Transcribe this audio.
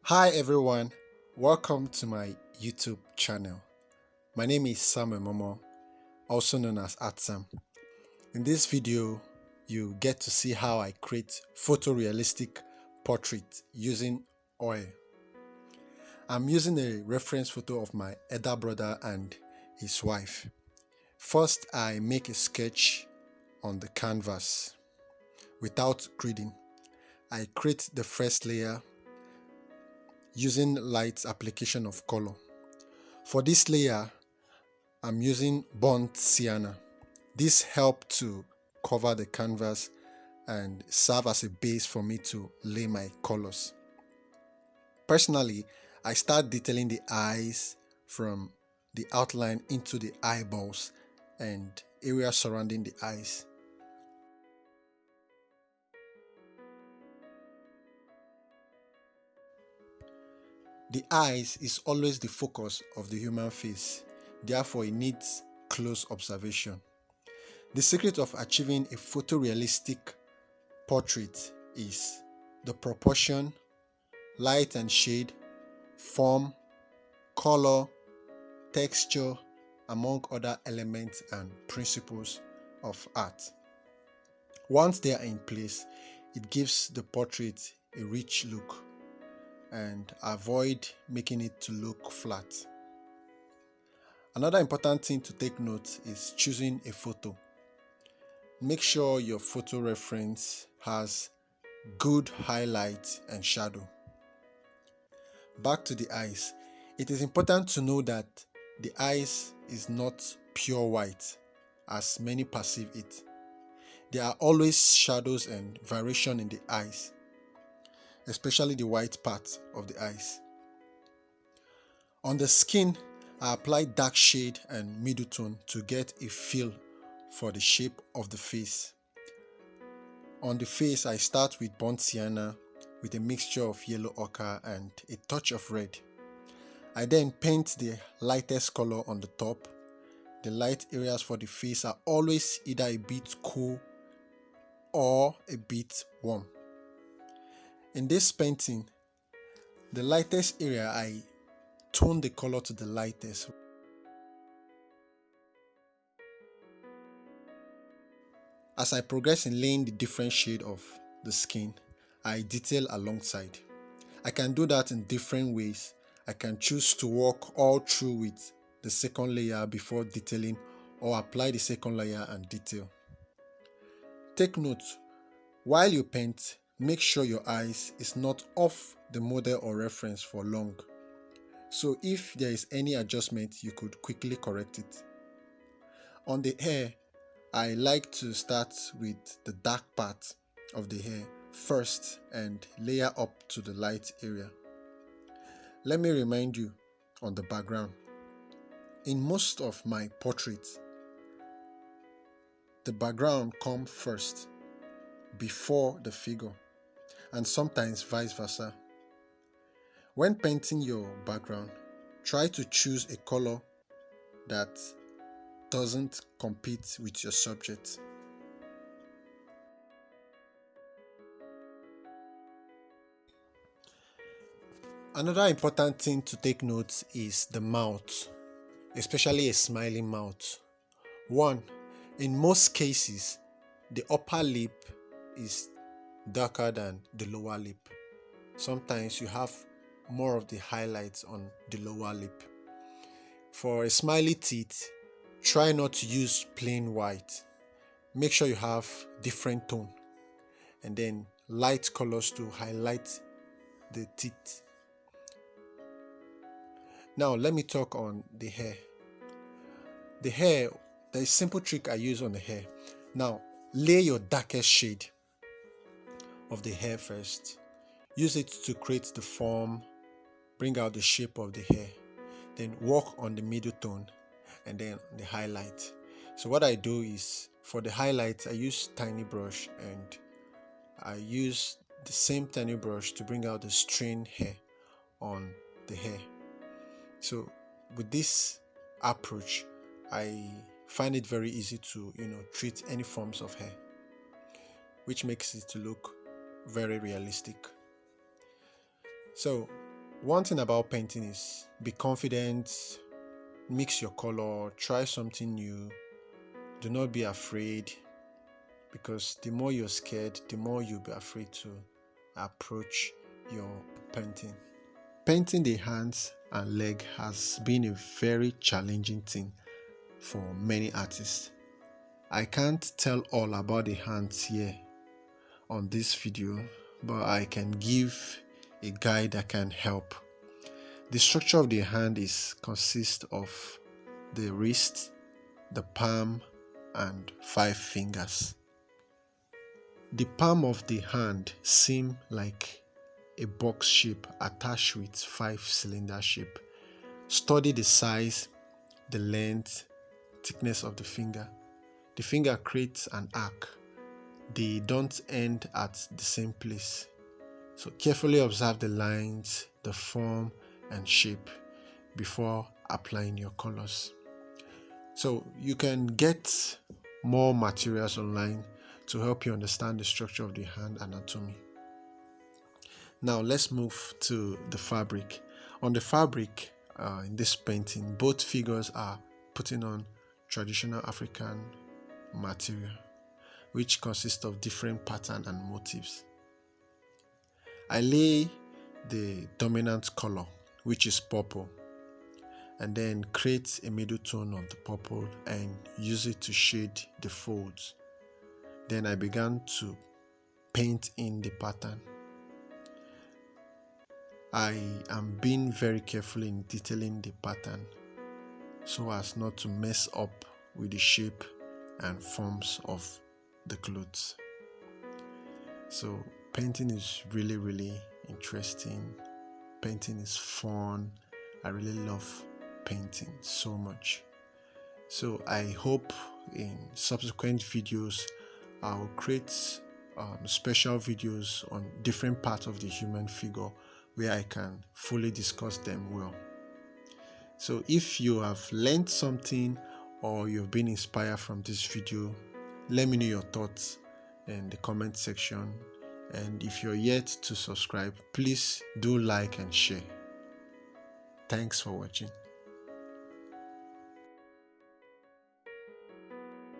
Hi everyone, welcome to my YouTube channel. My name is Samuel Momo, also known as Artsam. In this video, you get to see how I create photorealistic portrait using oil. I'm using a reference photo of my elder brother and his wife. First, I make a sketch on the canvas without grading. I create the first layer using light application of color. For this layer, I'm using Burnt Sienna. This helped to cover the canvas and serve as a base for me to lay my colors. Personally, I start detailing the eyes from the outline into the eyeballs and areas surrounding the eyes. The eyes is always the focus of the human face, therefore it needs close observation. The secret of achieving a photorealistic portrait is the proportion, light and shade, form, color, texture, among other elements and principles of art. Once they are in place, it gives the portrait a rich look and avoid making it to look flat. Another important thing to take note is choosing a photo. Make sure your photo reference has good highlight and shadow. Back to the eyes. It is important to know that the eyes is not pure white as many perceive it. There are always shadows and variation in the eyes, especially the white part of the eyes. On the skin, I apply dark shade and middle tone to get a feel for the shape of the face. On the face, I start with Burnt Sienna with a mixture of yellow ochre and a touch of red. I then paint the lightest color on the top. The light areas for the face are always either a bit cool or a bit warm. In this painting, the lightest area I tone the color to the lightest. As I progress in laying the different shade of the skin, I detail alongside. I can do that in different ways. I can choose to work all through with the second layer before detailing, or apply the second layer and detail. Take note, while you paint, make sure your eyes is not off the model or reference for long. So if there is any adjustment, you could quickly correct it. On the hair, I like to start with the dark part of the hair first and layer up to the light area. Let me remind you on the background. In most of my portraits, the background comes first before the figure, and sometimes vice versa. When painting your background, try to choose a color that doesn't compete with your subject. Another important thing to take note is the mouth, especially a smiling mouth. One, in most cases, the upper lip is darker than the lower lip. Sometimes you have more of the highlights on the lower lip. For a smiley teeth, try not to use plain white. Make sure you have different tone and then light colors to highlight the teeth. Now let me talk on the hair. The hair, there is a simple trick I use on the hair. Now lay your darkest shade of the hair first. Use it to create the form, bring out the shape of the hair. Then work on the middle tone and then the highlight. So what I do is, for the highlights, I use tiny brush and I use the same tiny brush to bring out the strain hair on the hair. So with this approach, I find it very easy to treat any forms of hair, which makes it to look very realistic. So One thing about painting is be confident, mix your color, try something new. Do not be afraid, because the more you're scared, the more you'll be afraid to approach your painting. Painting the hands and leg has been a very challenging thing for many artists. I can't tell all about the hands here on this video, but I can give a guide that can help. The structure of the hand consists of the wrist, the palm, and 5 fingers. The palm of the hand seems like a box shape attached with 5 cylinder shape. Study the size, the length, thickness of the finger. The finger creates an arc. They don't end at the same place. So carefully observe the lines, the form and shape before applying your colors. So you can get more materials online to help you understand the structure of the hand anatomy. Now let's move to the fabric. On the fabric in this painting, both figures are putting on traditional African material, which consists of different patterns and motifs. I lay the dominant color, which is purple, and then create a middle tone of the purple and use it to shade the folds. Then I began to paint in the pattern. I am being very careful in detailing the pattern so as not to mess up with the shape and forms of the clothes. So painting is really interesting. Painting is fun. I really love painting so much. So I hope in subsequent videos I'll create special videos on different parts of the human figure where I can fully discuss them well. So if you have learned something or you've been inspired from this video, let me know your thoughts in the comment section. And if you're yet to subscribe, please do like and share. Thanks for watching.